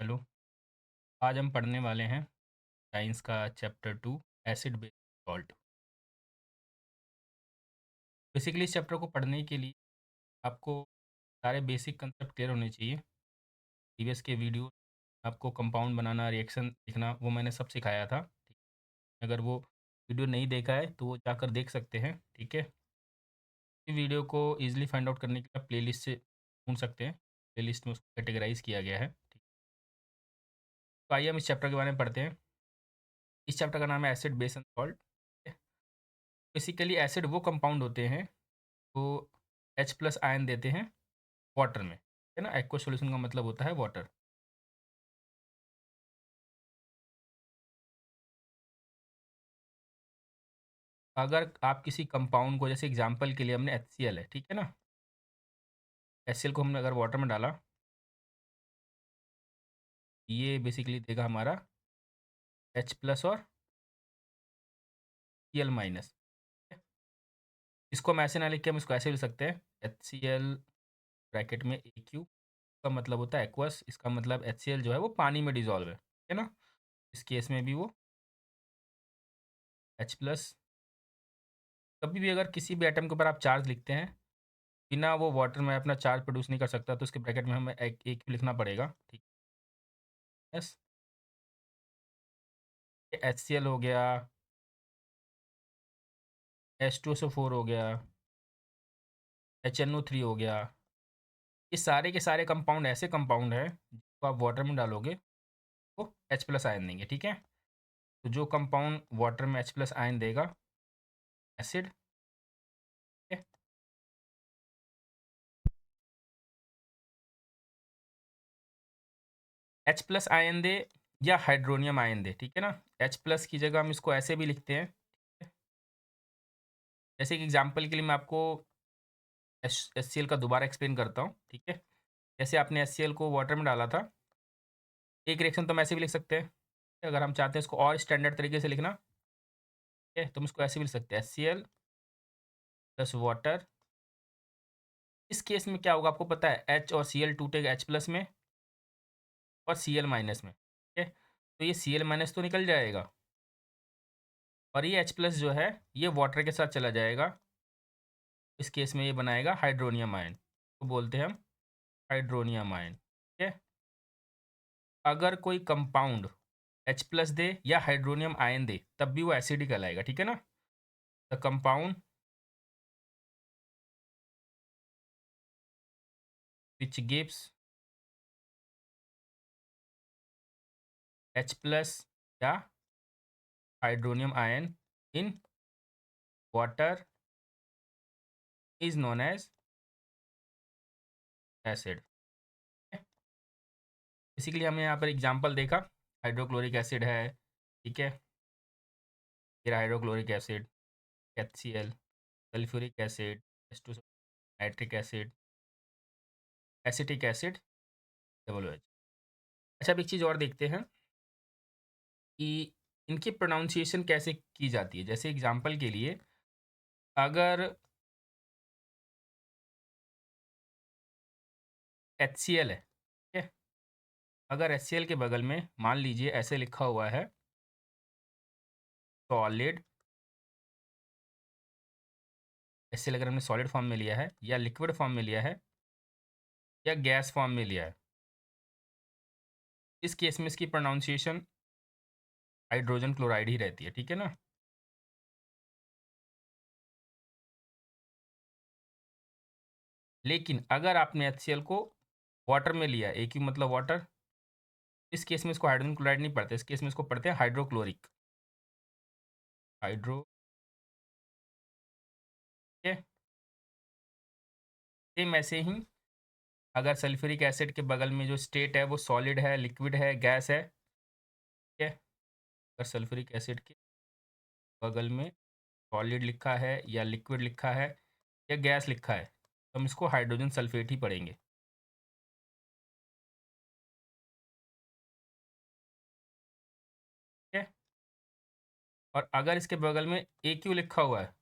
Hello. आज हम पढ़ने वाले हैं साइंस का chapter 2, acid base salt. Basically इस चैप्टर को पढ़ने के लिए आपको सारे बेसिक कंसेप्ट क्लियर होने चाहिए। प्रीवियस के वीडियो आपको कंपाउंड बनाना, रिएक्शन लिखना, वो मैंने सब सिखाया था। अगर वो वीडियो नहीं देखा है तो वो जाकर देख सकते हैं। ठीक है, इस वीडियो को ईजिली फाइंड आउट करने के लिए प्लेलिस्ट से ढूंढ सकते हैं। प्लेलिस्ट में उसको कैटेगराइज किया गया है। ठीक, तो आइए हम इस चैप्टर के बारे में पढ़ते हैं। इस चैप्टर का नाम है acid base and salt. Basically acid वो कंपाउंड होते हैं तो H+ आयन देते हैं वाटर में, है ना। एक्वा सॉल्यूशन का मतलब होता है वाटर। अगर आप किसी कंपाउंड को, जैसे एग्जांपल के लिए हमने HCl है, ठीक है ना। HCl को हमने अगर वाटर में डाला, ये बेसिकली देगा हमारा H+ और Cl-। इसको हम ऐसे ना लिख के हम इसको ऐसे लिख सकते हैं, HCl ब्रैकेट में AQ का मतलब होता है एक्वस। इसका मतलब HCl जो है वो पानी में डिजॉल्व है ना। इस केस में भी वो H+। कभी भी अगर किसी भी एटम के ऊपर आप चार्ज लिखते हैं, बिना वो वाटर में अपना चार्ज प्रोड्यूस नहीं कर सकता, तो उसके ब्रैकेट में हमें एक AQ लिखना पड़ेगा। ठीक है, HCl हो गया, H2SO4 हो गया, HNO3 हो गया। ये सारे के सारे कंपाउंड ऐसे कंपाउंड हैं जिसको आप वाटर में डालोगे तो H+ आयन देंगे। ठीक है, तो जो कंपाउंड वाटर में H+ आयन देगा, एसिड है। H+ आयन दे या हाइड्रोनियम आयन दे, ठीक है ना। H+ की जगह हम इसको ऐसे भी लिखते हैं। जैसे कि एग्जांपल के लिए मैं आपको HCl का दोबारा एक्सप्लेन करता हूँ। ठीक है, जैसे आपने HCl को वाटर में डाला था, एक रिएक्शन तो हम ऐसे भी लिख सकते हैं। अगर हम चाहते हैं इसको और स्टैंडर्ड तरीके से लिखना, ठीक है, तो हम इसको ऐसे भी लिख सकते हैं, HCl प्लस वाटर। इस केस में क्या होगा आपको पता है, H और Cl टूटेगा H+ में और Cl- में। ठीक है, तो ये Cl- तो निकल जाएगा और ये H+ जो है ये वाटर के साथ चला जाएगा। इस केस में ये बनाएगा हाइड्रोनियम आयन, तो बोलते हैं हम हाइड्रोनियम आयन। ठीक है, अगर कोई कंपाउंड H+ दे या हाइड्रोनियम आयन दे तब भी वो एसिड ही कहलाएगा। ठीक है ना। The compound which gives H+ या hydronium ion in water is known as acid. Basically हमने यहाँ पर एग्जांपल देखा, हाइड्रोक्लोरिक एसिड है। ठीक है, फिर hydrochloric acid, HCl, sulphuric acid, H2, nitric acid, acetic acid, WH। अच्छा, अब एक चीज़ और देखते हैं कि इनकी प्रोनाउंसिएशन कैसे की जाती है। जैसे एग्जांपल के लिए अगर HCl है, ठीक है, अगर HCl के बगल में मान लीजिए ऐसे लिखा हुआ है सॉलिड, HCl अगर हमने सॉलिड फॉर्म में लिया है या लिक्विड फॉर्म में लिया है या गैस फॉर्म में लिया है, इस केस में इसकी प्रोनाउंसिएशन हाइड्रोजन क्लोराइड ही रहती है। ठीक है ना। लेकिन अगर आपने HCl को वाटर में लिया, एक ही मतलब वाटर, इस केस में इसको हाइड्रोजन क्लोराइड नहीं पढ़ते, इस केस में इसको पढ़ते हैं हाइड्रोक्लोरिक, हाइड्रो। ठीक है, सेम ऐसे ही अगर सल्फ्यूरिक एसिड के बगल में जो स्टेट है वो सॉलिड है, लिक्विड है, गैस है, ठीक है, अगर सल्फ्यूरिक एसिड के बगल में सॉलिड लिखा है या लिक्विड लिखा है या गैस लिखा है, तो हम इसको हाइड्रोजन सल्फेट ही पढ़ेंगे। ठीक है, और अगर इसके बगल में AQ लिखा हुआ है,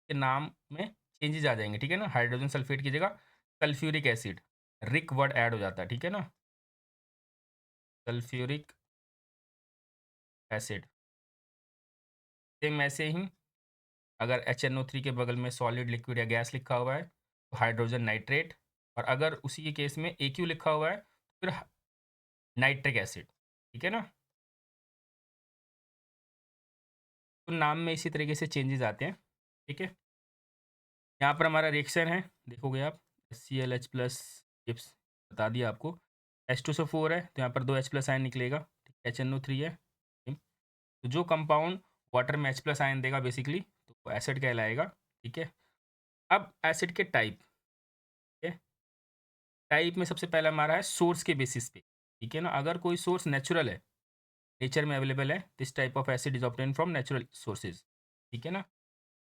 के नाम में चेंजेस आ जाएंगे। ठीक है ना, हाइड्रोजन सल्फेट की जगह सल्फ्यूरिक एसिड, रिक वर्ड ऐड हो जाता है। ठीक है ना। Sulphuric acid. सेम ऐसे ही अगर HNO3 के बगल में सॉलिड, लिक्विड या गैस लिखा हुआ है तो हाइड्रोजन नाइट्रेट, और अगर उसी के केस में AQ लिखा हुआ है तो फिर नाइट्रिक एसिड। ठीक है ना? तो नाम में इसी तरीके से चेंजेस आते हैं। ठीक है? यहाँ पर हमारा रिएक्शन है, देखोगे आप, HClH प्लस, चिप्स बता दिया आपको। H2SO4 है तो यहाँ पर 2 H प्लस आयन निकलेगा। ठीक है? HNO3 है। तो जो कंपाउंड वाटर में H प्लस आयन देगा बेसिकली तो वो एसिड कहलाएगा। ठीक है? अब एसिड के टाइप। ठीक है? टाइप में सबसे पहला हमारा है सोर्स के बेसिस पे। ठीक है ना? अगर कोई सोर्स नेचुरल है, नेचर में अवेलेबल है, this type of acid is obtain from natural sources. ठीक है ना?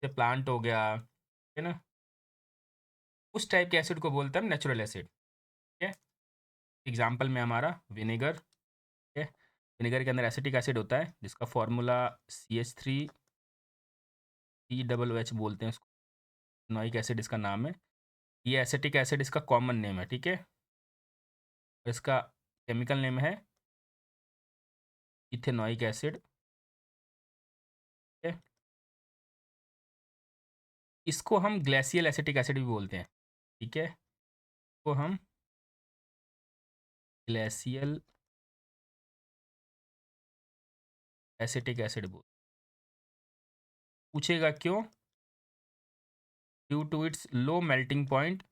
जैसे प्लांट हो गया, ठीक है ना, उस टाइप के एसिड को बोलते हैं हम नेचुरल एसिड। ठीक है? एग्जाम्पल में हमारा विनेगर। ठीक है? विनेगर के अंदर एसिटिक एसिड होता है जिसका फॉर्मूला CH3COOH बोलते हैं उसको। नोइक एसिड इसका नाम है। ये एसिटिक एसिड इसका कॉमन नेम है। ठीक है? और इसका केमिकल नेम है इथेनोइक एसिड। ठीक है? इसको हम ग्लेशियल एसिटिक एसिड भी बोलते हैं। ठीक है? तो हम ग्लेशियल एसिटिक एसिड बोल, पूछेगा क्यों? Due to its low melting point.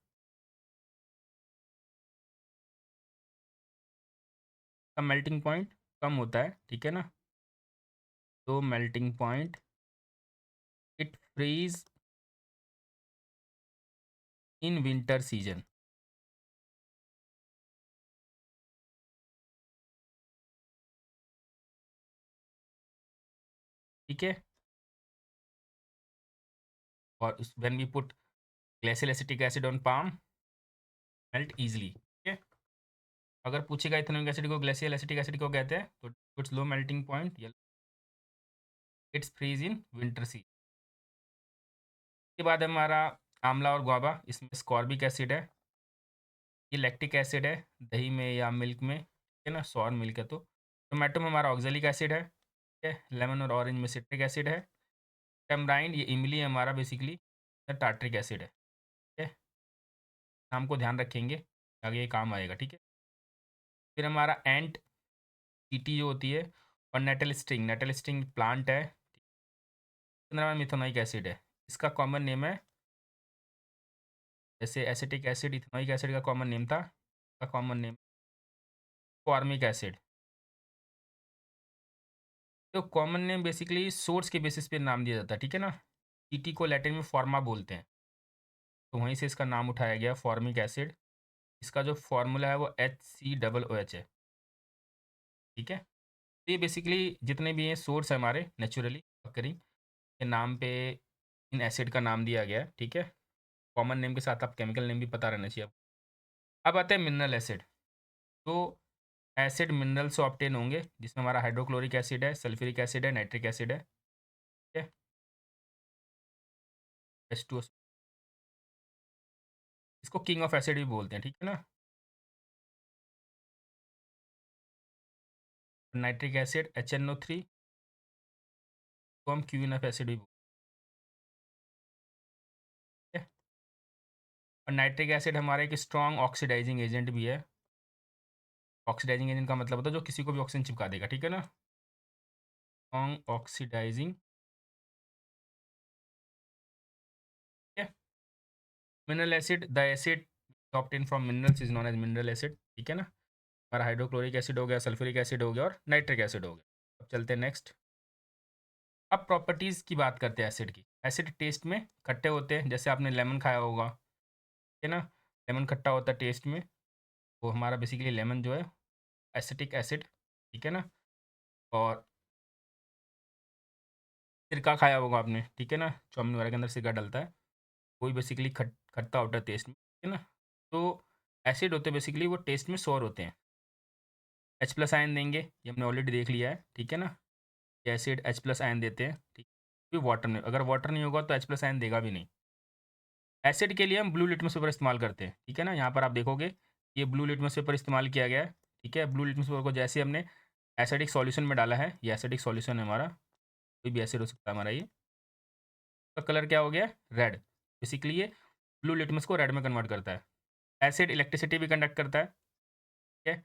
का मेल्टिंग पॉइंट कम होता है। ठीक है ना? Low melting point, it freeze in winter season. ठीक है? और when we put glacial acetic acid on palm, melt easily. ठीक है? अगर पूछेगा इथेनोइक एसिड को ग्लेशियल एसिटिक एसिड को कहते हैं तो its low melting point, its freeze in winter season. के बाद हमारा आंवला और गुआवा, इसमें स्कॉर्बिक एसिड है। ये लैक्टिक एसिड है दही में या मिल्क में। ठीक है ना? सॉर मिल्क है तो। टोमेटो में हमारा ऑक्जेलिक एसिड है। ठीक है? लेमन और ऑरेंज में सिट्रिक एसिड है। टेमराइंड, ये इमली है हमारा बेसिकली, टार्ट्रिक एसिड है। ठीक है? नाम को ध्यान रखेंगे, आगे ये काम आएगा। ठीक है? फिर हमारा एंट, चीटी जो होती है, और नेटल स्टिंग प्लांट है। 15 में मिथेनोइक एसिड है, इसका कॉमन नेम है, जैसे एसिटिक एसिड इथेनोइक एसिड का कॉमन नेम था, इसका कॉमन नेम फॉर्मिक एसिड। तो कॉमन नेम बेसिकली सोर्स के बेसिस पे नाम दिया जाता है। ठीक है ना? चीटी को लैटिन में फॉर्मा बोलते हैं, तो वहीं से इसका नाम उठाया गया फॉर्मिक एसिड। इसका जो फॉर्मूला है वो HCOOH है। ठीक है? तो ये बेसिकली जितने भी हैं सोर्स है हमारे नेचुरली occurring, के नाम पे इन एसिड का नाम दिया गया है। ठीक है? कॉमन नेम के साथ आप केमिकल नेम भी पता रहना चाहिए। अब आते हैं मिनरल एसिड। तो एसिड मिनरल से ऑब्टेन होंगे जिसमें हमारा हाइड्रोक्लोरिक एसिड है, सल्फ्यूरिक एसिड है, नाइट्रिक एसिड है। ठीक है? H2O, इसको किंग ऑफ एसिड भी बोलते हैं। ठीक है ना? नाइट्रिक एसिड HNO3 को हम क्वीन ऑफ एसिड भी बोलते हैं। और नाइट्रिक एसिड हमारा एक स्ट्रॉन्ग ऑक्सीडाइजिंग एजेंट भी है। ऑक्सीडाइजिंग एजेंट का मतलब होता है जो किसी को भी ऑक्सीजन चिपका देगा। ठीक है ना? Strong oxidising. ठीक है? Mineral acid, the acid obtain from minerals is known as mineral acid. ठीक है ना? हमारा हाइड्रोक्लोरिक एसिड हो गया, सल्फ्यूरिक एसिड हो गया और नाइट्रिक एसिड हो गया। अब चलते हैं नेक्स्ट। अब प्रॉपर्टीज़ की बात करते हैं एसिड की। एसिड टेस्ट में खट्टे होते हैं, जैसे आपने लेमन खाया होगा। ठीक है ना? लेमन खट्टा होता है टेस्ट में, वो हमारा बेसिकली लेमन जो है एसिटिक एसिड। ठीक है ना? और सिरका खाया होगा आपने। ठीक है ना? चाउमीन वगैरह के अंदर सिरका डलता है, वही बेसिकली खट्टा होता है टेस्ट में। ठीक है ना? तो एसिड होते हैं बेसिकली वो टेस्ट में सोर होते हैं। H प्लस आयन देंगे, ये हमने ऑलरेडी देख लिया है। ठीक है ना? ये एसिड H प्लस आयन देते हैं। ठीक, फिर वाटर में, अगर वाटर नहीं होगा तो H प्लस आयन देगा भी नहीं। एसिड के लिए हम ब्लू लिटमस पेपर इस्तेमाल करते हैं। ठीक है ना? यहाँ पर आप देखोगे ये ब्लू लिटमस पेपर इस्तेमाल किया गया है। ठीक है। ब्लू लिटमस पेपर को जैसे हमने एसिडिक सॉल्यूशन में डाला है, ये एसिडिक सॉल्यूशन है हमारा, कोई भी एसिड हो सकता है हमारा ये, तो कलर क्या हो गया? रेड। बेसिकली ये ब्लू लिटमस को रेड में कन्वर्ट करता है। एसिड इलेक्ट्रिसिटी भी कंडक्ट करता है, ठीक है।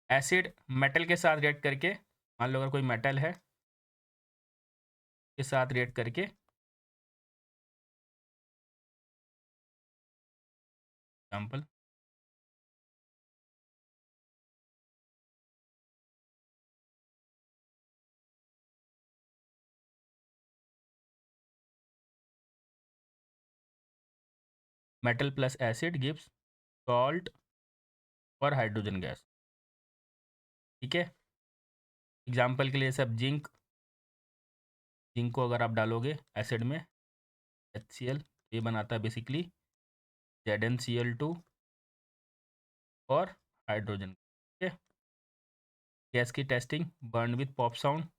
एसिड मेटल के साथ रिएक्ट करके, मान लो अगर कोई मेटल है के साथ रिएक्ट करके example, metal plus acid gives salt और हाइड्रोजन गैस, ठीक है। एग्जाम्पल के लिए सब जिंक, जिंक को अगर आप डालोगे एसिड में, HCl, ये बनाता है बेसिकली ZnCl2 और हाइड्रोजन, ठीक है। गैस की testing, burn with pop sound,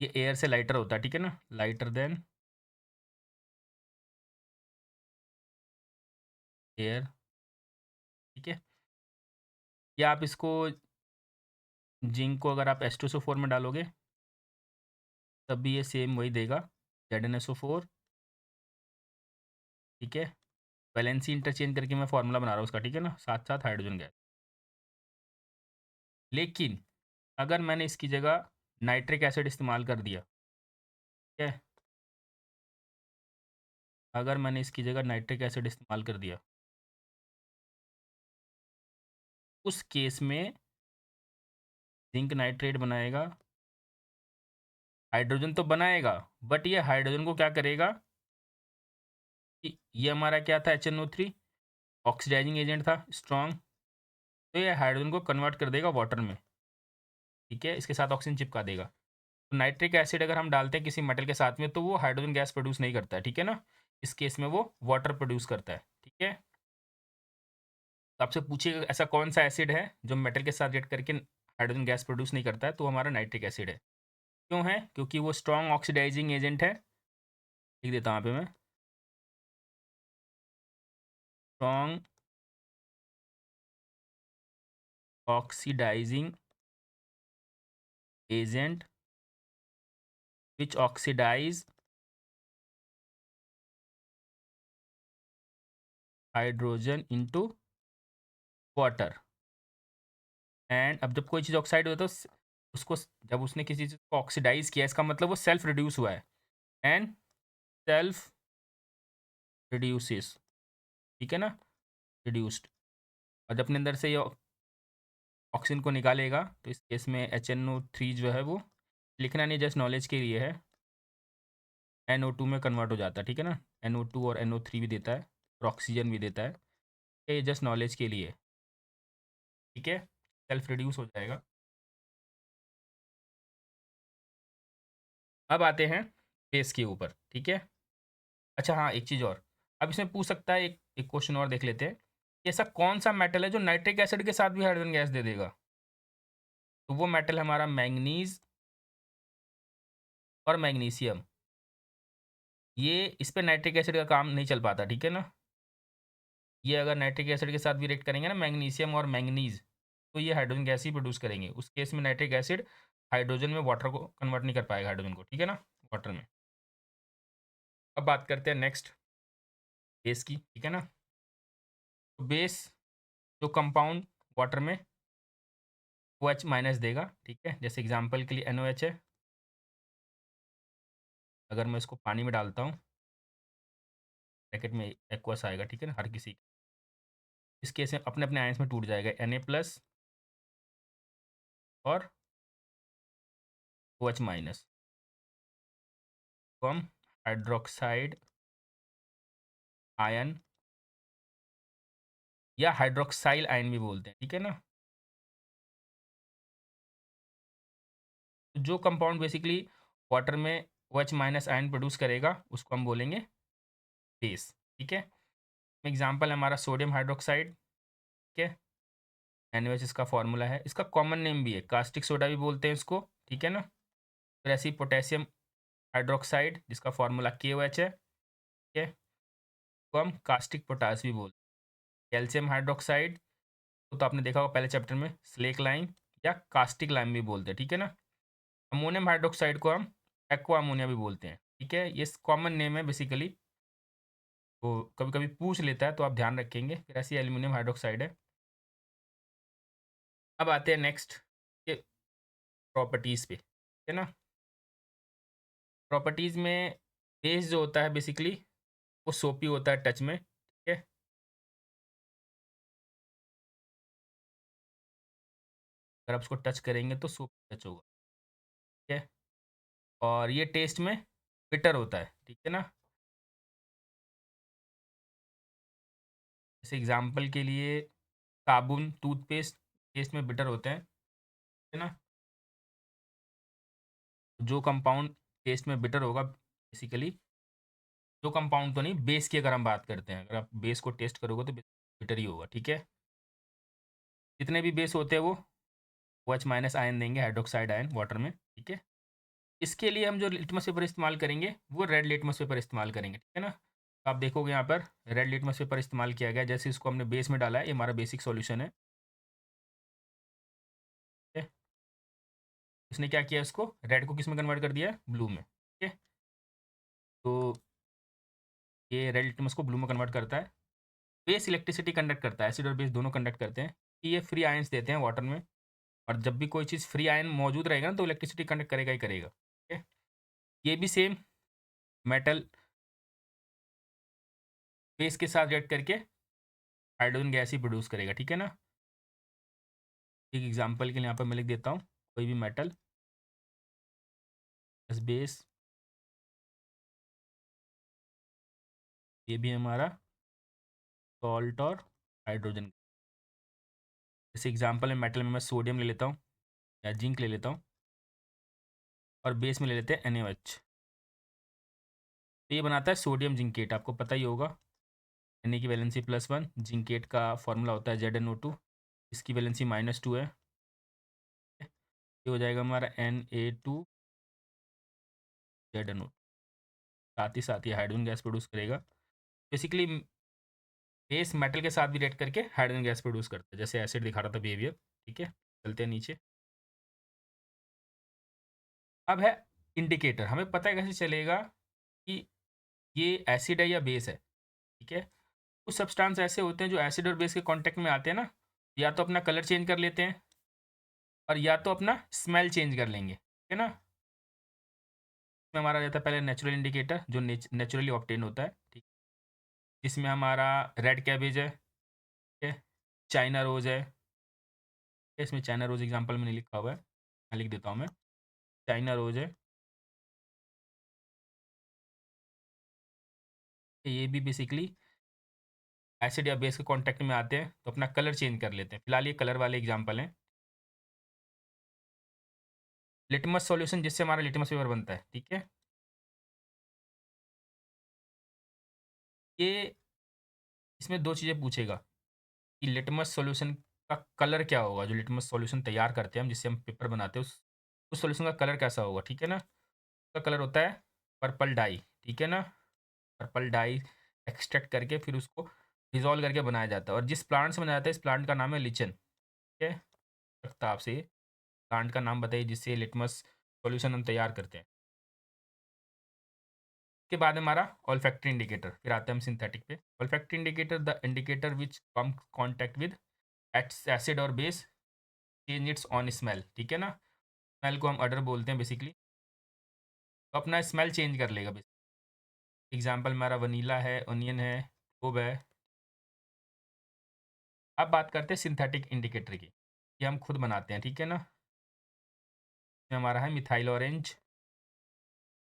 ये एयर से लाइटर होता है, ठीक है ना, लाइटर देन एयर, ठीक है। या आप इसको, जिंक को अगर आप H2SO4 में डालोगे तब भी ये सेम वही देगा, ZnSO4, ठीक है। वैलेंसी इंटरचेंज करके मैं फार्मूला बना रहा हूँ उसका, ठीक है ना, साथ साथ हाइड्रोजन गैस। लेकिन अगर मैंने इसकी जगह नाइट्रिक एसिड इस्तेमाल कर दिया, ठीक है, अगर मैंने इसकी जगह नाइट्रिक एसिड इस्तेमाल कर दिया, उस केस में जिंक नाइट्रेट बनाएगा, हाइड्रोजन तो बनाएगा, बट ये हाइड्रोजन को क्या करेगा कि ये हमारा क्या था, HNO3 ऑक्सीडाइजिंग एजेंट था स्ट्रॉन्ग, तो ये हाइड्रोजन को कन्वर्ट कर देगा वाटर में, ठीक है, इसके साथ ऑक्सीजन चिपका देगा। तो नाइट्रिक एसिड अगर हम डालते हैं किसी मेटल के साथ में तो वो हाइड्रोजन गैस प्रोड्यूस नहीं करता है, ठीक है ना, इस केस में वो वाटर प्रोड्यूस करता है, ठीक है। तो आपसे पूछिएगा ऐसा कौन सा एसिड है जो मेटल के साथ रिएक्ट करके हाइड्रोजन गैस प्रोड्यूस नहीं करता है, तो हमारा नाइट्रिक एसिड है। क्यों है? क्योंकि वो स्ट्रॉन्ग ऑक्सीडाइजिंग एजेंट है, लिख देता हूँ यहाँ पे मैं, strong oxidising agent which oxidise hydrogen into water. And अब जब कोई चीज़ ऑक्साइड होता है तो उसको, जब उसने किसी चीज़ को ऑक्सीडाइज किया, इसका मतलब वो सेल्फ रिड्यूस हुआ है, एंड सेल्फ रिड्यूसिस, ठीक है ना, रिड्यूस्ड। और जब अपने अंदर से ये ऑक्सीजन को निकालेगा तो इस केस में HNO3 जो है वो, लिखना नहीं, जस्ट नॉलेज के लिए है, NO2 में कन्वर्ट हो जाता है, ठीक है ना, NO2 और NO3 भी देता है और ऑक्सीजन भी देता है, ये जस्ट नॉलेज के लिए, ठीक है, सेल्फ रिड्यूस हो जाएगा। अब आते हैं बेस के ऊपर, ठीक है। अच्छा हाँ, एक चीज़ और, अब इसमें पूछ सकता है, एक एक क्वेश्चन और देख लेते हैं कि ऐसा कौन सा मेटल है जो नाइट्रिक एसिड के साथ भी हाइड्रोजन गैस दे देगा। तो वो मेटल हमारा मैंगनीज और मैग्नीशियम, ये इस पे नाइट्रिक एसिड का काम नहीं चल पाता, ठीक है ना। ये अगर नाइट्रिक एसिड के साथ भी रिएक्ट करेंगे ना, मैग्नीशियम और मैंगनीज, तो ये हाइड्रोजन गैस ही प्रोड्यूस करेंगे। उस केस में नाइट्रिक एसिड हाइड्रोजन में वाटर को कन्वर्ट नहीं कर पाएगा, हाइड्रोजन को, ठीक है ना, वाटर में। अब बात करते हैं नेक्स्ट बेस की, ठीक है ना। तो बेस जो कंपाउंड वाटर में OH माइनस देगा, ठीक है, जैसे एग्जांपल के लिए NOH है, अगर मैं इसको पानी में डालता हूँ, पैकेट में एक्वस आएगा, ठीक है ना, हर किसी, इस केस में अपने अपने आयंस में टूट जाएगा, Na+ और OH माइनस, तो हम हाइड्रोक्साइड आयन या हाइड्रोक्साइल आयन भी बोलते हैं, ठीक है ना। तो जो कंपाउंड बेसिकली वाटर में OH माइनस आयन प्रोड्यूस करेगा उसको हम बोलेंगे बेस, ठीक है। एग्जांपल है हमारा सोडियम हाइड्रोक्साइड, ठीक है, NaOH इसका फॉर्मूला है, इसका कॉमन नेम भी है, कास्टिक सोडा भी बोलते हैं इसको, ठीक है ना। फिर ऐसे ही पोटेशियम हाइड्रोक्साइड जिसका फॉर्मूला KOH है, ठीक है, को हम कास्टिक पोटास भी बोलते हैं। कैल्शियम हाइड्रोक्साइड तो आपने देखा होगा पहले चैप्टर में, स्लेक लाइम या कास्टिक लाइम भी बोलते हैं, ठीक है ना। अमोनियम हाइड्रोक्साइड को हम एक्वा अमोनिया भी बोलते हैं, ठीक है। ये कॉमन नेम है बेसिकली, तो कभी कभी पूछ लेता है तो आप ध्यान रखेंगे। फिर ऐसी एल्यूमिनियम हाइड्रोक्साइड है। अब आते हैं नेक्स्ट के प्रॉपर्टीज़ पे, ठीक है ना। प्रॉपर्टीज़ में बेस जो होता है बेसिकली वो सोपी होता है टच में, ठीक है। अगर आप उसको टच करेंगे तो सोपी टच होगा, ठीक है। और ये टेस्ट में बिटर होता है, ठीक है ना। जैसे एग्जांपल के लिए साबुन, टूथपेस्ट टेस्ट में बिटर होते हैं, ठीक है ना। जो कंपाउंड टेस्ट में बिटर होगा बेसिकली, जो कंपाउंड तो नहीं, बेस की अगर हम बात करते हैं, अगर आप बेस को टेस्ट करोगे तो बिटर ही होगा, ठीक है। जितने भी बेस होते हैं वो OH माइनस आयन देंगे, हाइड्रोक्साइड आयन वाटर में, ठीक है। इसके लिए हम जो लिटमस पेपर इस्तेमाल करेंगे वो रेड लिटमस पेपर इस्तेमाल करेंगे, ठीक है ना। तो आप देखोगे यहाँ पर रेड लिटमस पेपर इस्तेमाल किया गया, जैसे इसको हमने बेस में डाला है, ये हमारा बेसिक सॉल्यूशन है, ठीक है। उसने क्या किया, इसको रेड को किस में कन्वर्ट कर दिया, ब्लू में, ठीक है। तो ये रेड लिटमस को ब्लू में कन्वर्ट करता है। बेस इलेक्ट्रिसिटी कंडक्ट करता है, एसिड और बेस दोनों कंडक्ट करते हैं, कि ये फ्री आयंस देते हैं वाटर में। और जब भी कोई चीज़ फ्री आयन मौजूद रहेगा ना तो इलेक्ट्रिसिटी कंडक्ट करेगा ही करेगा, ठीक है। ये भी सेम मेटल बेस के साथ रिएक्ट करके हाइड्रोजन गैस ही प्रोड्यूस करेगा, ठीक है ना। एक एग्जांपल के लिए यहाँ पर मैं लिख देता हूँ, कोई भी मेटल एस बेस, ये भी हमारा सॉल्ट और हाइड्रोजन। जैसे एग्जांपल में मेटल में मैं सोडियम ले लेता हूँ या जिंक ले लेता हूँ, और बेस में ले लेते हैं NaOH। तो ये बनाता है सोडियम जिंकेट, आपको पता ही होगा। Na की वैलेंसी +1, जिंकेट का फॉर्मूला होता है ZnO2, इसकी वैलेंसी -2 है। ये हो जाएगा हमारा Na2ZnO, साथ ही हाइड्रोजन गैस प्रोड्यूस करेगा। बेसिकली बेस मेटल के साथ भी रिएक्ट करके हाइड्रोजन गैस प्रोड्यूस करता है, जैसे एसिड दिखा रहा था बिहेवियर, ठीक है। चलते हैं नीचे। अब है इंडिकेटर, हमें पता है कैसे चलेगा कि ये एसिड है या बेस है, ठीक है। कुछ सब्सटेंस ऐसे होते हैं जो एसिड और बेस के कांटेक्ट में आते हैं ना, या तो अपना कलर चेंज कर लेते हैं और या तो अपना स्मेल चेंज कर लेंगे, ठीक है ना। इसमें हमारा रहता है पहले नेचुरल इंडिकेटर, जो नेचुरली ऑब्टेन होता है, ठीक। इसमें हमारा रेड कैबेज है, ठीक है। चाइना रोज है, इसमें चाइना रोज एग्जांपल में नहीं लिखा हुआ है, मैं लिख देता हूँ मैं। चाइना रोज है, ये भी बेसिकली एसिड या बेस के कांटेक्ट में आते हैं तो अपना कलर चेंज कर लेते हैं। फिलहाल ये कलर वाले एग्जांपल हैं। लिटमस सॉल्यूशन, जिससे हमारा लिटमस पेपर बनता है, ठीक है। ये इसमें दो चीज़ें पूछेगा कि लिटमस सॉल्यूशन का कलर क्या होगा, जो लिटमस सॉल्यूशन तैयार करते हैं हम, जिससे हम पेपर बनाते हैं, उस सॉल्यूशन का कलर कैसा होगा, ठीक है ना। उसका कलर होता है पर्पल डाई, ठीक है ना। पर्पल डाई एक्सट्रैक्ट करके फिर उसको डिज़ोल्व करके बनाया जाता है, और जिस प्लांट से बनाया जाता है, इस प्लांट का नाम है लिचन, ठीक है। सकता आपसे प्लांट का नाम बताइए जिससे लिटमस सॉल्यूशन हम तैयार करते हैं। के बाद हमारा ऑल्फैक्टरी इंडिकेटर, फिर आते हैं हम सिंथेटिक पे। Olfactory indicator, the indicator which come contact with acid और base change its on smell, ठीक है ना। स्मेल को हम अडर बोलते हैं बेसिकली, तो अपना स्मेल चेंज कर लेगा बेसिकली। एग्जाम्पल हमारा वनीला है, ओनियन है, क्लोव है। अब बात करते हैं सिंथेटिक इंडिकेटर की, ये हम खुद बनाते हैं, ठीक है ना। इसमें हमारा है मिथाइल ऑरेंज,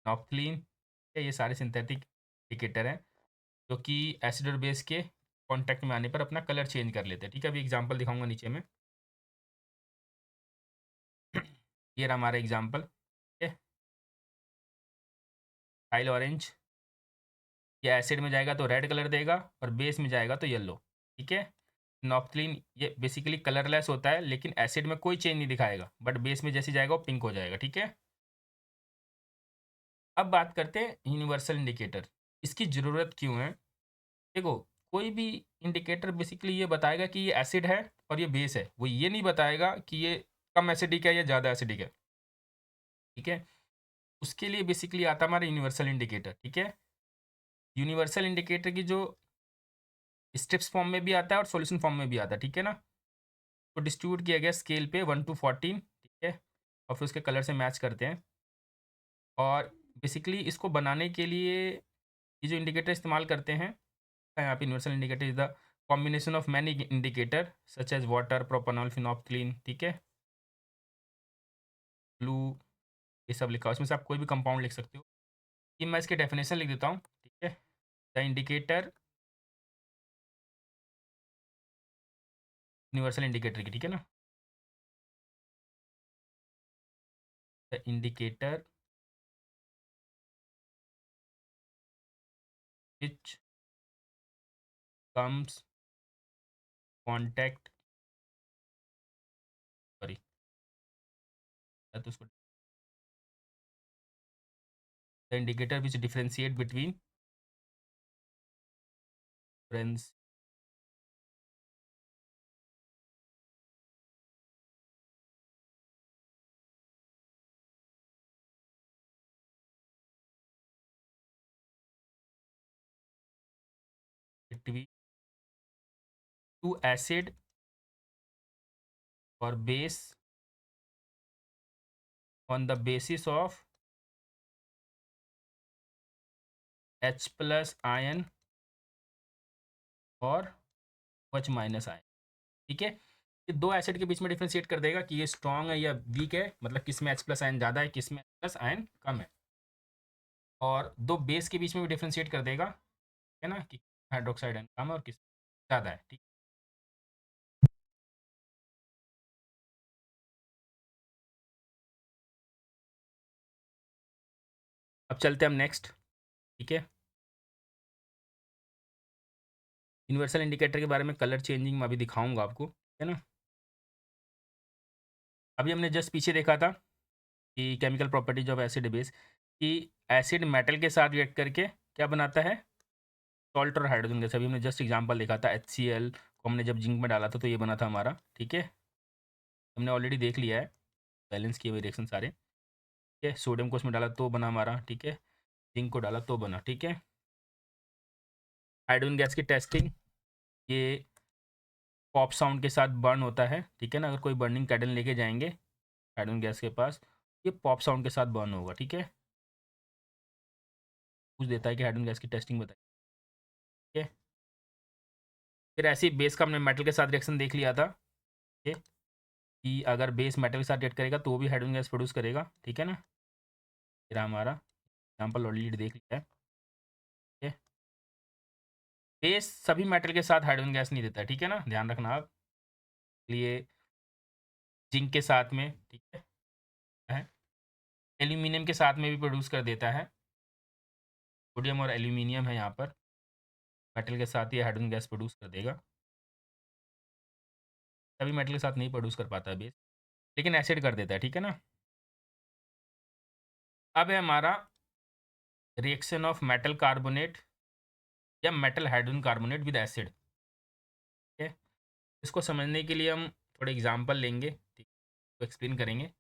नॉफ्थलीन, ये सारे सिंथेटिक इंडिकेटर हैं जो कि एसिड और बेस के कांटेक्ट में आने पर अपना कलर चेंज कर लेते हैं, ठीक है। अभी एग्जांपल दिखाऊंगा नीचे में। ये रहा हमारा एग्जांपल, ठीक है। मिथाइल ऑरेंज, ये एसिड में जाएगा तो रेड कलर देगा और बेस में जाएगा तो येलो, ठीक है। नॉफ्थलीन ये बेसिकली कलरलेस होता है, लेकिन एसिड में कोई चेंज नहीं दिखाएगा, बट बेस में जैसे जाएगा वो पिंक हो जाएगा, ठीक है। अब बात करते हैं यूनिवर्सल इंडिकेटर, इसकी ज़रूरत क्यों है। देखो, कोई भी इंडिकेटर बेसिकली ये बताएगा कि ये एसिड है और ये बेस है। वो ये नहीं बताएगा कि ये कम एसिडिक है या ज़्यादा एसिडिक है, ठीक है? उसके लिए बेसिकली आता है हमारा यूनिवर्सल इंडिकेटर, ठीक है? यूनिवर्सल इंडिकेटर की जो स्ट्रिप्स फॉर्म में भी आता है और सॉल्यूशन फॉर्म में भी आता है, ठीक है ना? तो डिस्ट्रीब्यूट किया गया स्केल पे 1 टू 14, ठीक है? और फिर उसके कलर से मैच करते हैं और बेसिकली इसको बनाने के लिए ये जो इंडिकेटर इस्तेमाल करते हैं, यहाँ पे universal indicator is the combination of many indicator such as water, propanol, phenolphthalein, ठीक है? ब्लू, ये सब लिखा हुआ है। इसमें से आप कोई भी कंपाउंड लिख सकते हो। ये मैं इसकी डेफिनेशन लिख देता हूँ, ठीक है? द इंडिकेटर यूनिवर्सल इंडिकेटर की, ठीक है ना? The indicator which comes contact sorry तो उसको the indicator which differentiate between friends between two acid और base on the basis of H plus ion और OH माइनस आयन, ठीक है? ये दो एसिड के बीच में डिफरेंशिएट कर देगा कि ये स्ट्रॉन्ग है या वीक है, मतलब किस में H प्लस आयन ज़्यादा है, किस में H प्लस आयन कम है। और दो बेस के बीच में भी डिफरेंशिएट कर देगा, है ना, कि हाइड्रोक्साइड आयन कम है और किस ज़्यादा है, ठीक। अब चलते हैं हम नेक्स्ट, ठीक है? यूनिवर्सल इंडिकेटर के बारे में कलर चेंजिंग मैं अभी दिखाऊंगा आपको, है ना? अभी हमने जस्ट पीछे देखा था कि chemical properties of acid base, कि एसिड मेटल के साथ रिएक्ट करके क्या बनाता है, सॉल्ट और हाइड्रोजन गैस। अभी हमने जस्ट एग्जांपल देखा था, HCl को हमने जब जिंक में डाला था तो ये बना था हमारा, ठीक है? हमने ऑलरेडी देख लिया है बैलेंस किए हुए रिएक्शन सारे, ठीक है? सोडियम को उसमें डाला तो बना हमारा, ठीक है? जिंक को डाला तो बना, ठीक है? हाइड्रोजन गैस की टेस्टिंग, ये पॉप साउंड के साथ बर्न होता है, ठीक है ना? अगर कोई बर्निंग कैंडल लेके जाएंगे हाइड्रोजन गैस के पास, ये पॉप साउंड के साथ बर्न होगा, ठीक है? पूछ देता है कि हाइड्रोजन गैस की टेस्टिंग बताइए, ठीक है? फिर ऐसे ही बेस का हमने मेटल के साथ रिएक्शन देख लिया था, ठीक है? कि अगर बेस मेटल के साथ रिएक्ट करेगा तो वो भी हाइड्रोजन गैस प्रोड्यूस करेगा, ठीक है ना? फिर हमारा एग्जाम्पल ऑलरेडी देख लिया है, ठीक है? बेस सभी मेटल के साथ हाइड्रोजन गैस नहीं देता है, ठीक है ना, ध्यान रखना आप। लिए जिंक के साथ में, ठीक है, एल्यूमिनियम के साथ में भी प्रोड्यूस कर देता है। सोडियम और एल्यूमिनियम है यहाँ पर, मेटल के साथ ये हाइड्रोजन गैस प्रोड्यूस कर देगा। सभी मेटल के साथ नहीं प्रोड्यूस कर पाता है बेस, लेकिन एसिड कर देता है, ठीक है ना? अब है हमारा रिएक्शन ऑफ मेटल कार्बोनेट या metal hydrogen carbonate with acid, ठीक है? इसको समझने के लिए हम थोड़े एग्जांपल लेंगे, ठीक, तो एक्सप्लेन करेंगे।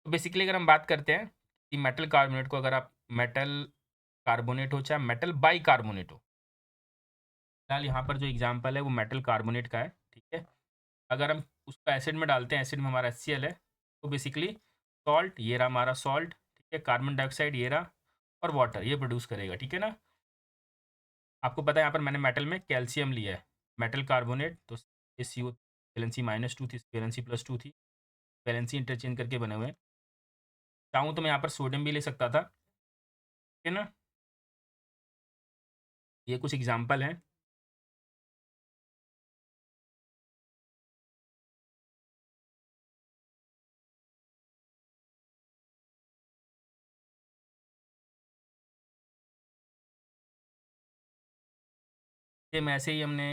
तो बेसिकली अगर हम बात करते हैं कि मेटल कार्बोनेट को, अगर आप मेटल कार्बोनेट हो चाहे मेटल बाई कार्बोनेट हो, फिलहाल यहाँ पर जो एग्जांपल है वो मेटल कार्बोनेट का है, ठीक है। अगर हम उसको एसिड में डालते हैं, एसिड में हमारा HCl है, तो बेसिकली सॉल्ट, ये रहा हमारा सॉल्ट, ठीक है, कार्बन डाइऑक्साइड ये रहा, और वाटर ये प्रोड्यूस करेगा, ठीक है ना। आपको पता है यहाँ पर मैंने मेटल में कैल्शियम लिया है, मेटल कार्बोनेट, तो ये CO वैलेंसी -2 थी, वैलेंसी +2 थी, वैलेंसी इंटरचेंज करके बने हुए हैं। चाहूँ तो मैं यहाँ पर सोडियम भी ले सकता था, ठीक है ना। ये कुछ एग्जाम्पल हैं। सेम ऐसे ही हमने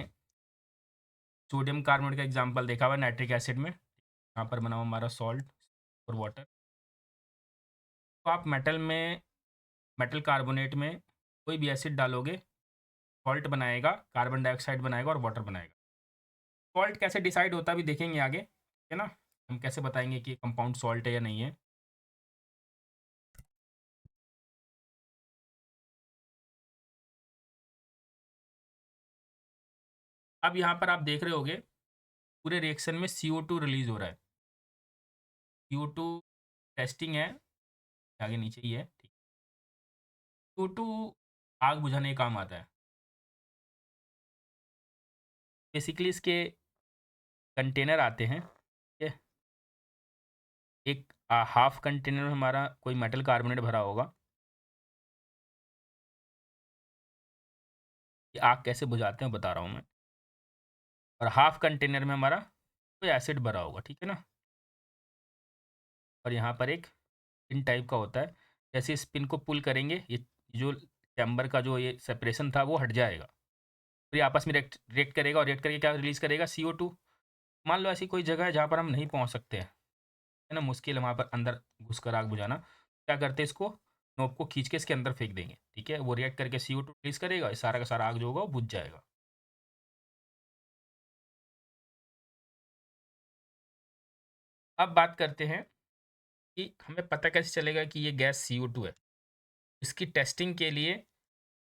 सोडियम कार्बोनेट का एग्जाम्पल देखा हुआ नाइट्रिक एसिड में, यहाँ पर बना हुआ हमारा सॉल्ट और वाटर। तो आप मेटल में, मेटल कार्बोनेट में कोई भी एसिड डालोगे, सॉल्ट बनाएगा, कार्बन डाइऑक्साइड बनाएगा और वाटर बनाएगा। सॉल्ट कैसे डिसाइड होता है अभी देखेंगे आगे, ठीक है ना। हम कैसे बताएंगे कि कंपाउंड सॉल्ट है या नहीं है। अब यहाँ पर आप देख रहे होगे पूरे रिएक्शन में CO2 रिलीज हो रहा है। CO2 टेस्टिंग है, आगे नीचे ही है, ठीक। CO2 आग बुझाने का काम आता है। बेसिकली इसके कंटेनर आते हैं, ठीक है। एक हाफ कंटेनर में हमारा कोई मेटल कार्बोनेट भरा होगा, ये आग कैसे बुझाते हैं बता रहा हूँ मैं, और हाफ कंटेनर में हमारा कोई एसिड भरा होगा, ठीक है ना। और यहाँ पर एक पिन टाइप का होता है, जैसे इस पिन को पुल करेंगे, ये जो चैम्बर का जो ये सेपरेशन था वो हट जाएगा, फिर ये आपस में रिएक्ट करेगा, और रिएक्ट करके क्या रिलीज करेगा, CO2। मान लो ऐसी कोई जगह है जहाँ पर हम नहीं पहुँच सकते हैं, है ना, मुश्किल है वहाँ पर अंदर घुस कर आग बुझाना, क्या करते हैं, इसको नोब को खींच के इसके अंदर फेंक देंगे, ठीक है, वो रिएक्ट करके CO2 रिलीज करेगा, ये सारा का सारा आग जो होगा वो बुझ जाएगा। अब बात करते हैं कि हमें पता कैसे चलेगा कि ये गैस CO2 है। इसकी टेस्टिंग के लिए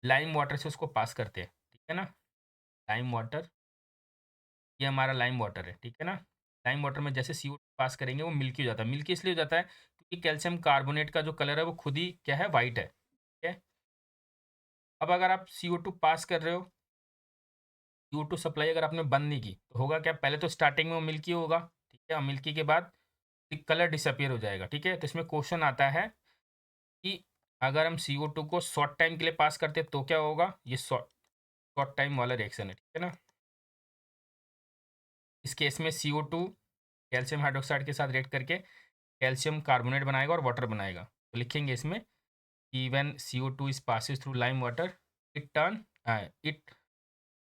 लाइम वाटर से उसको पास करते हैं, ठीक है ना। लाइम वाटर, ये हमारा लाइम वाटर है, ठीक है ना। लाइम वाटर में जैसे CO2 पास करेंगे वो मिल्की हो जाता है। मिल्की इसलिए हो जाता है क्योंकि कैल्शियम कार्बोनेट का जो कलर है वो खुद ही क्या है, वाइट है, ठीक है। अब अगर आप CO2 पास कर रहे हो, CO2 सप्लाई अगर आपने बंद नहीं की तो होगा क्या, पहले तो स्टार्टिंग में वो मिल्की होगा, ठीक है, और मिल्की के बाद कलर डिसअपियर हो जाएगा, ठीक है। तो इसमें क्वेश्चन आता है कि अगर हम CO2 को शॉर्ट टाइम के लिए पास करते हैं तो क्या होगा, ये शॉर्ट शॉर्ट टाइम वाला रिएक्शन है, ठीक है ना। इस केस में CO2 कैल्शियम हाइड्रोक्साइड के साथ रिएक्ट करके कैल्शियम कार्बोनेट बनाएगा और वाटर बनाएगा। तो लिखेंगे इसमें कि when CO2 is passes through lime water, it turn it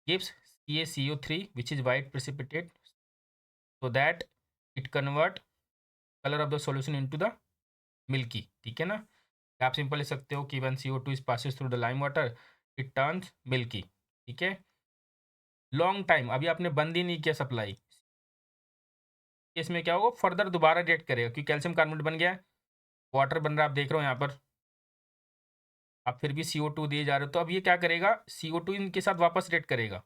gives CaCO3 which is white precipitate, so that it convert color of the solution into the milky, ठीक है ना। आप सिंपल लिख सकते हो कि when CO2 is passes through the lime water, it turns milky, ठीक है। लॉन्ग टाइम अभी आपने बंद ही नहीं किया सप्लाई, इसमें क्या होगा, फर्दर दोबारा रिएक्ट करेगा क्योंकि कैल्शियम कार्बोनेट बन गया है, वाटर बन रहा है, आप देख रहे हो यहाँ पर। आप फिर भी CO2 दिए जा रहे हो, तो अब ये क्या करेगा, CO2 इनके साथ वापस रिएक्ट करेगा,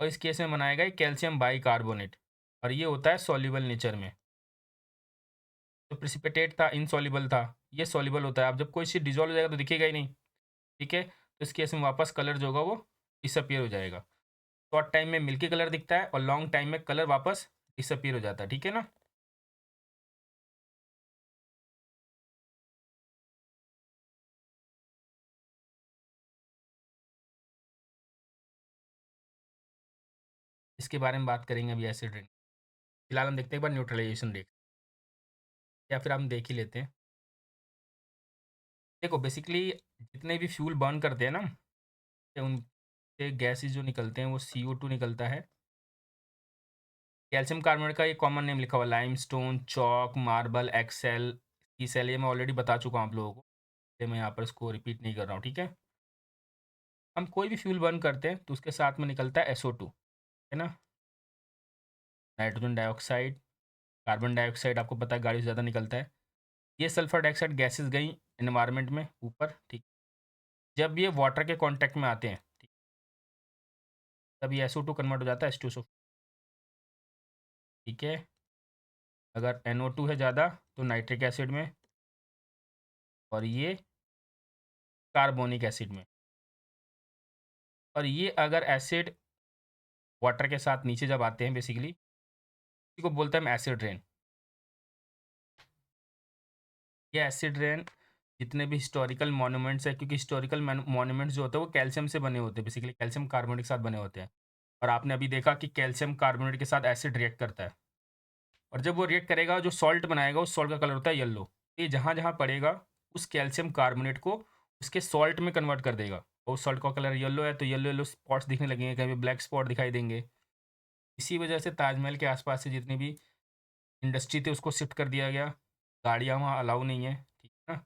और इस केस में बनाएगा ये कैल्शियम बाइकार्बोनेट, और ये होता है सॉल्युबल नेचर में। जो प्रेसिपिटेट था इनसॉल्युबल था, ये सॉल्युबल होता है। अब जब कोई चीज़ डिजोल्व हो जाएगा तो दिखेगा ही नहीं, ठीक है। तो इस केस में वापस कलर जो होगा वो डिसअपियर हो जाएगा। शॉर्ट टाइम में मिल्की कलर दिखता है और लॉन्ग टाइम में कलर वापस डिसअपियर हो जाता है, ठीक है ना। इसके बारे में बात करेंगे अभी एसिड रेन। फिलहाल हम देखते हैं एक बार न्यूट्रलाइजेशन रेट, या फिर हम देख ही लेते हैं। देखो बेसिकली जितने भी फ्यूल बर्न करते हैं ना, उनसे गैसेज जो निकलते हैं वो CO2 निकलता है। कैल्शियम कार्बोनेट का ये कॉमन नेम लिखा हुआ, लाइमस्टोन, चॉक, मार्बल, एक्सेल, की सेल, ये मैं ऑलरेडी बता चुका हूँ आप लोगों को, इसलिए मैं यहाँ पर इसको रिपीट नहीं कर रहा हूँ, ठीक है। हम कोई भी फ्यूल बर्न करते हैं तो उसके साथ में निकलता है SO2, है ना। नाइट्रोजन डाइऑक्साइड, कार्बन डाइऑक्साइड आपको पता है गाड़ी से ज़्यादा निकलता है। ये सल्फर डाइऑक्साइड गैसेस गई एनवायरनमेंट में ऊपर, ठीक। जब ये वाटर के कांटेक्ट में आते हैं, ठीक, तब ये SO2 कन्वर्ट हो जाता है H2SO4, ठीक है। अगर NO2 है ज़्यादा तो नाइट्रिक एसिड में, और ये कार्बोनिक एसिड में। और ये अगर एसिड वाटर के साथ नीचे जब आते हैं बेसिकली, इसी को बोलते हैं हम एसिड रेन। ये एसिड रेन जितने भी हिस्टोरिकल मॉन्यूमेंट्स है, क्योंकि हिस्टोरिकल मॉन्यूमेंट्स जो होते हैं वो कैल्शियम से बने होते हैं, बेसिकली कैल्शियम कार्बोनेट के साथ बने होते हैं। और आपने अभी देखा कि कैल्शियम कार्बोनेट के साथ एसिड रिएक्ट करता है, और जब वो रिएक्ट करेगा जो सॉल्ट बनाएगा उस सॉल्ट का कलर होता है येलो। ये जहाँ जहाँ पड़ेगा उस कैल्शियम कार्बोनेट को उसके सॉल्ट में कन्वर्ट कर देगा, और उस सॉल्ट का कलर येलो है तो येलो येलो स्पॉट्स दिखने लगेंगे, कहीं भी ब्लैक स्पॉट दिखाई देंगे। इसी वजह से ताजमहल के आसपास से जितनी भी इंडस्ट्री थी उसको शिफ्ट कर दिया गया। गाड़ियाँ वहाँ अलाउ नहीं है, ठीक है ना।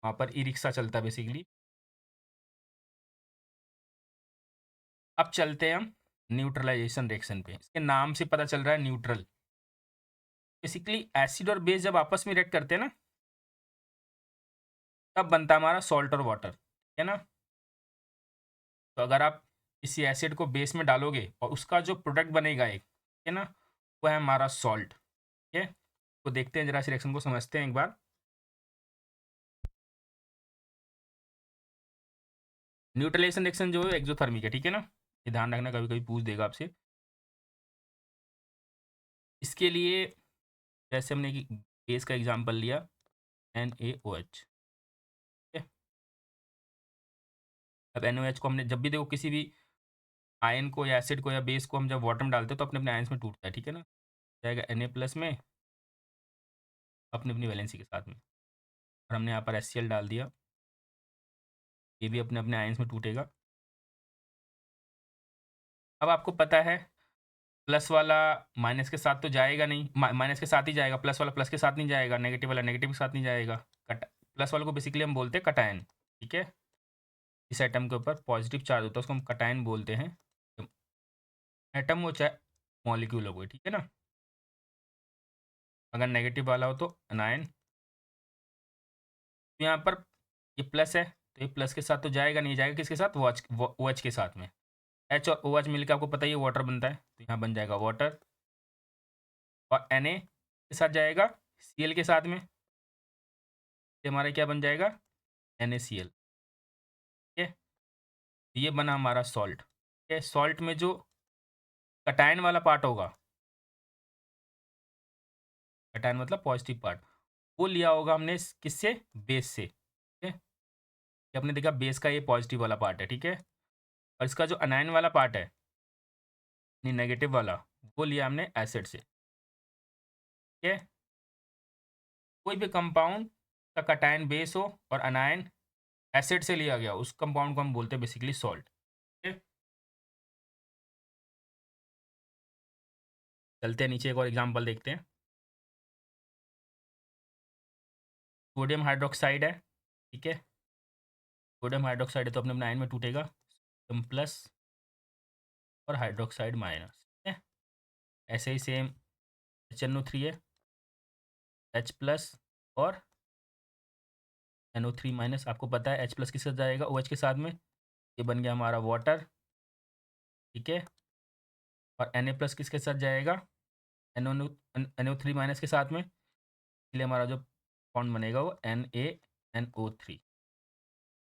वहाँ पर ई रिक्शा चलता है बेसिकली। अब चलते हैं हम न्यूट्रलाइजेशन रिएक्शन पे। इसके नाम से पता चल रहा है न्यूट्रल। बेसिकली एसिड और बेस जब आपस में रिएक्ट करते हैं ना, तब बनता है हमारा सॉल्ट और वाटर, है ना। तो अगर आप किसी एसिड को बेस में डालोगे और उसका जो प्रोडक्ट बनेगा एक, है ना, वो है हमारा सॉल्ट, ठीक है। तो देखते हैं जरा इस रिएक्शन को समझते हैं एक बार। न्यूट्रलाइजेशन रिएक्शन जो है एक्सोथर्मिक है, ठीक है ना। ये ध्यान रखना, कभी कभी पूछ देगा आपसे। इसके लिए जैसे हमने बेस का एग्जांपल लिया NaOH, ठीक है। अब NaOH को हमने जब भी देखो किसी भी आयन को या एसिड को या बेस को हम जब वाटर में डालते हैं तो अपने अपने आयन्स में टूटता है, ठीक है ना। जाएगा Na+ में अपनी अपनी वैलेंसी के साथ में, और हमने यहाँ पर HCl डाल दिया, ये भी अपने अपने आयन्स में टूटेगा। अब आपको पता है प्लस वाला माइनस के साथ तो जाएगा नहीं, माइनस के साथ ही जाएगा, प्लस वाला प्लस के साथ नहीं जाएगा, नेगेटिव वाला नेगेटिव के साथ नहीं जाएगा। कट प्लस वाले को बेसिकली हम बोलते हैं कटायन, ठीक है। इस एटम के ऊपर पॉजिटिव चार्ज होता है उसको हम कटायन बोलते हैं। एटम हो चाहे मॉलिक्यूल हो कोई, ठीक है ना। अगर नेगेटिव वाला हो तो अनायन। तो यहाँ पर ये प्लस है तो ये प्लस के साथ तो जाएगा नहीं, जाएगा किसके साथ, OH के साथ में। H और OH मिलकर आपको पता ही है वाटर बनता है, तो यहाँ बन जाएगा वाटर। और Na के साथ जाएगा Cl के साथ में, ये हमारा क्या बन जाएगा, NaCl, ठीक है। ये बना हमारा सॉल्ट, ठीक है। सॉल्ट में जो कटायन वाला पार्ट होगा, कटायन मतलब पॉजिटिव पार्ट, वो लिया होगा हमने किससे, बेस से, ठीक है। ये आपने देखा बेस का ये पॉजिटिव वाला पार्ट है, ठीक है। और इसका जो अनायन वाला पार्ट है, नहीं नेगेटिव वाला, वो लिया हमने एसिड से, ठीक है। कोई भी कंपाउंड का कटायन बेस हो और अनायन एसिड से लिया गया, उस कंपाउंड को हम बोलते हैं बेसिकली सॉल्ट, ठीक है। चलते हैं नीचे, एक और एग्जांपल देखते हैं। सोडियम हाइड्रोक्साइड है, ठीक है। सोडियम हाइड्रोक्साइड है तो अपने आयन में टूटेगा, सोडियम प्लस और हाइड्रोक्साइड माइनस, ठीक है। ऐसे ही सेम HNO3 है, H+ और NO3-। आपको पता है H+ किसके साथ जाएगा, OH के साथ में, ये बन गया हमारा वाटर, ठीक है। और Na+ किसके साथ जाएगा, NO3- के साथ में, इसलिए हमारा जो बॉन्ड बनेगा वो NaNO3।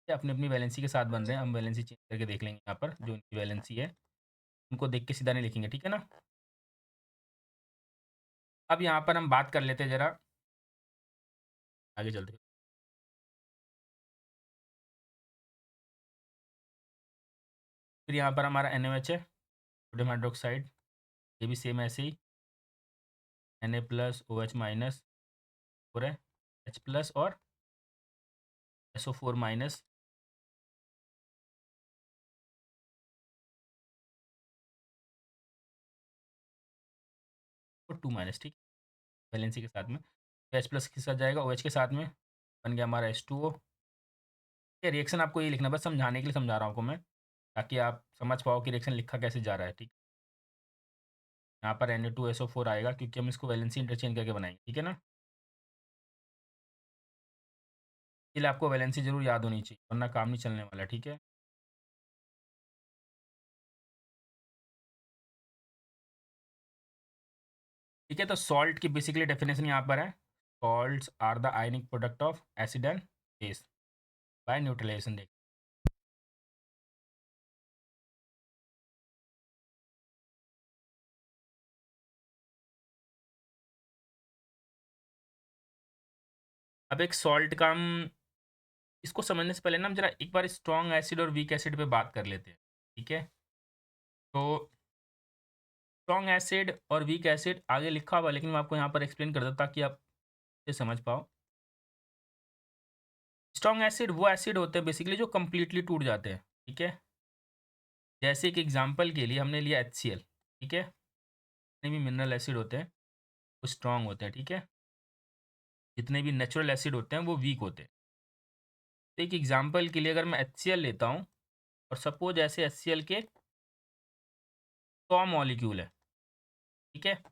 ये अपनी अपनी वैलेंसी के साथ बन रहे हैं, हम वैलेंसी चेंज करके देख लेंगे। यहाँ पर जो इनकी वैलेंसी है उनको देख के सीधा नहीं लिखेंगे, ठीक है ना। अब यहाँ पर हम बात कर लेते हैं जरा, आगे चलते हैं। फिर यहाँ पर हमारा NaOH है, सोडियम हाइड्रोक्साइड, ये भी सेम ऐसे ही Na+OH- हो रहा है, H+ और SO4-, और 2-, ठीक, वैलेंसी के साथ में। H+ के साथ जाएगा OH के साथ में, बन गया हमारा H2O। ये रिएक्शन आपको ये लिखना, बस समझाने के लिए समझा रहा हूँ आपको मैं, ताकि आप समझ पाओ कि रिएक्शन लिखा कैसे जा रहा है, ठीक। यहाँ पर Na2SO4 आएगा क्योंकि हम इसको वैलेंसी इंटरचेंज करके बनाएंगे, ठीक है ना। इसलिए आपको वैलेंसी जरूर याद होनी चाहिए, वरना काम नहीं चलने वाला, ठीक है। ठीक है, तो सॉल्ट की बेसिकली डेफिनेशन यहाँ पर है, salts are the ionic product of acid and base by neutralisation. देख, अब एक सॉल्ट का हम इसको समझने से पहले ना हम जरा एक बार स्ट्रॉन्ग एसिड और वीक एसिड पे बात कर लेते हैं। ठीक है, तो स्ट्रॉन्ग एसिड और वीक एसिड आगे लिखा हुआ है, लेकिन मैं आपको यहाँ पर एक्सप्लेन कर देता ताकि आप इसे समझ पाओ। स्ट्रॉन्ग एसिड वो एसिड होते हैं बेसिकली जो कंप्लीटली टूट जाते हैं। ठीक है, जैसे कि एग्जांपल के लिए हमने लिया HCl। ठीक है, जितने भी मिनरल एसिड होते हैं वो स्ट्रॉन्ग होते हैं। ठीक है, जितने भी नेचुरल एसिड होते हैं वो वीक होते हैं। तो एक एग्जांपल के लिए अगर मैं HCl लेता हूँ और सपोज ऐसे HCl के 100 मॉलिक्यूल है। ठीक है,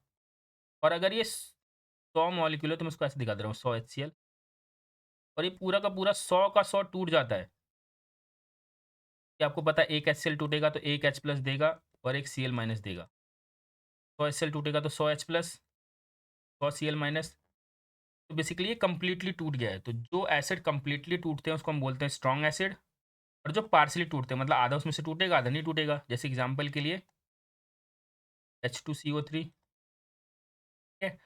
और अगर ये 100 मॉलिक्यूल है तो मैं उसको ऐसे दिखा दे रहा हूँ, 100 HCl, और ये पूरा का पूरा 100 का 100 टूट जाता है। कि आपको पता है एक HCl टूटेगा तो एक H प्लस देगा और एक Cl माइनस देगा। 100 HCl टूटेगा तो 100 H प्लस, 100 Cl माइनस। तो बेसिकली ये कंप्लीटली टूट गया है। तो जो एसिड कंप्लीटली टूटते हैं उसको हम बोलते हैं स्ट्रॉन्ग एसिड, और जो पार्सली टूटते हैं मतलब आधा उसमें से टूटेगा आधा नहीं टूटेगा, जैसे एग्जांपल के लिए H2CO3। ठीक है,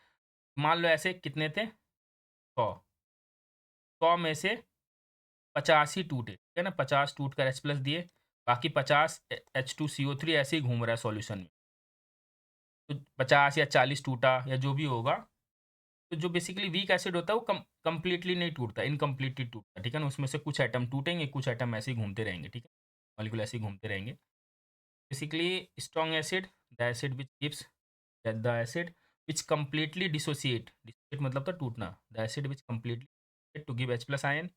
मान लो ऐसे कितने थे, 100, 100 में से 50 ही टूटे। ठीक है ना, 50 टूट कर H प्लस दिए, बाकी 50 H2CO3 ऐसे ही घूम रहा है सॉल्यूशन में। तो 50 या 40 टूटा या जो भी होगा। तो जो बेसिकली वीक एसिड होता है वो कंप्लीटली नहीं टूटता, इनकम्प्लीटली टूटता है। ठीक है ना, उसमें से कुछ एटम टूटेंगे, कुछ एटम ऐसे ही घूमते रहेंगे। ठीक है, मॉलिक्यूल ऐसे ही घूमते रहेंगे। Basically strong acid, the acid which gives, the acid which completely dissociate मतलब तो टूटना, the acid which completely to give H plus ion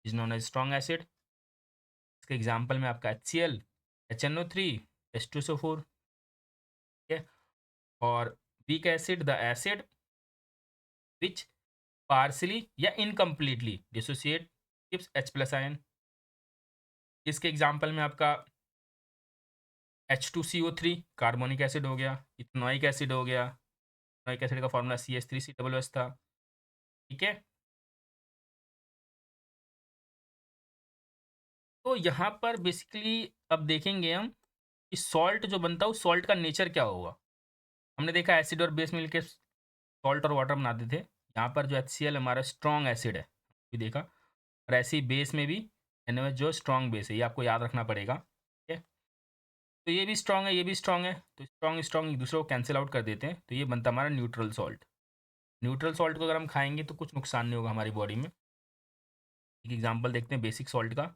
is known as strong acid. इसके एग्जाम्पल में आपका HCl, HNO3, H2SO4। ठीक है, और weak acid the acid which partially या incompletely dissociate gives H plus ion. इसके एग्जाम्पल में आपका H2CO3 कार्बोनिक एसिड हो गया, इथेनॉइक एसिड हो गया। इथेनॉइक एसिड का फॉर्मूला CH3COOH था। ठीक है, तो यहाँ पर बेसिकली अब देखेंगे हम कि सॉल्ट जो बनता है उस सॉल्ट का नेचर क्या होगा। हमने देखा एसिड और बेस मिलके सॉल्ट और वाटर बनाते थे। यहाँ पर जो HCl हमारा स्ट्रॉन्ग एसिड है, भी देखा, और ऐसे ही बेस में भी NaOH जो स्ट्रॉन्ग बेस है, ये आपको याद रखना पड़ेगा। ठीक है, तो ये भी स्ट्रॉन्ग है, ये भी स्ट्रॉन्ग है, तो स्ट्रॉन्ग स्ट्रॉन्ग एक दूसरे को कैंसिल आउट कर देते हैं, तो ये बनता है हमारा न्यूट्रल सॉल्ट। न्यूट्रल सॉल्ट को अगर हम खाएंगे तो कुछ नुकसान नहीं होगा हमारी बॉडी में। एक एग्जांपल देखते हैं बेसिक सॉल्ट का।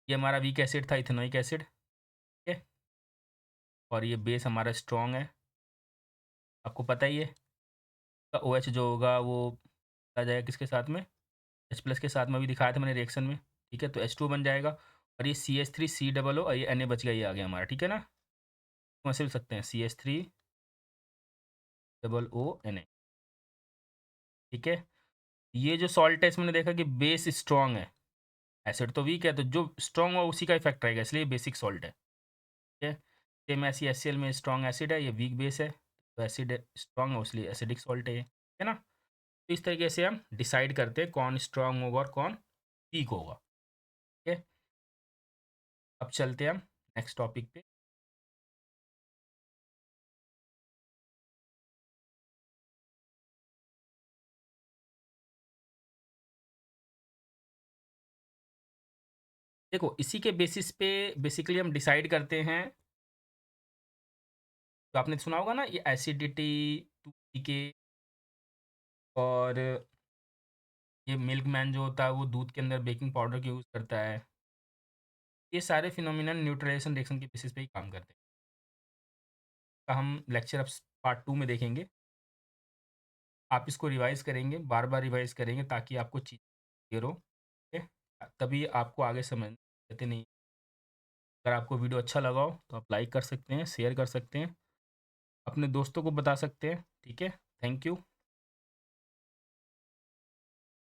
ये हमारा वीक एसिड था, इथेनॉइक एसिड। ठीक है, और ये बेस हमारा स्ट्रॉन्ग है, आपको पता ही है। का OH जो होगा वो आ जाएगा किसके साथ में, H प्लस के साथ में, भी दिखाया था मैंने रिएक्शन में। ठीक है, तो H2 बन जाएगा, और ये CH3COO और ये Na बच गया, ये आ गया हमारा। ठीक है ना, तो ऐसे लिख सकते हैं CH3OONA। ठीक है, ये जो सॉल्ट है इसमें देखा कि बेस स्ट्रॉन्ग है, एसिड तो वीक है, तो जो स्ट्रॉन्ग हो उसी का इफेक्ट रहेगा, इसलिए बेसिक सॉल्ट है। ठीक है, सेम ऐसी HCl में स्ट्रॉन्ग एसिड है, ये वीक बेस है, तो एसिड स्ट्रॉन्ग है इसलिए एसिडिक सॉल्ट है ये। ठीक है ना, तो इस तरीके से हम डिसाइड करते हैं कौन स्ट्रॉन्ग होगा और कौन वीक होगा। ठीक है, अब चलते हैं हम नेक्स्ट टॉपिक पे। देखो इसी के बेसिस पे बेसिकली हम डिसाइड करते हैं। तो आपने सुना होगा ना ये एसिडिटी, के, और ये मिल्क मैन जो होता है वो दूध के अंदर बेकिंग पाउडर का यूज़ करता है। ये सारे फिनोमिनन न्यूट्रलाइजेशन रिएक्शन के बेसिस पे ही काम करते हैं। तो हम लेक्चर अब पार्ट 2 में देखेंगे। आप इसको रिवाइज करेंगे, बार बार रिवाइज करेंगे ताकि आपको चीज़ क्लियर हो। ठीक है, तभी आपको आगे समझ कहते नहीं। अगर आपको वीडियो अच्छा लगा हो तो आप लाइक कर सकते हैं, शेयर कर सकते हैं, अपने दोस्तों को बता सकते हैं। ठीक है, थैंक यू।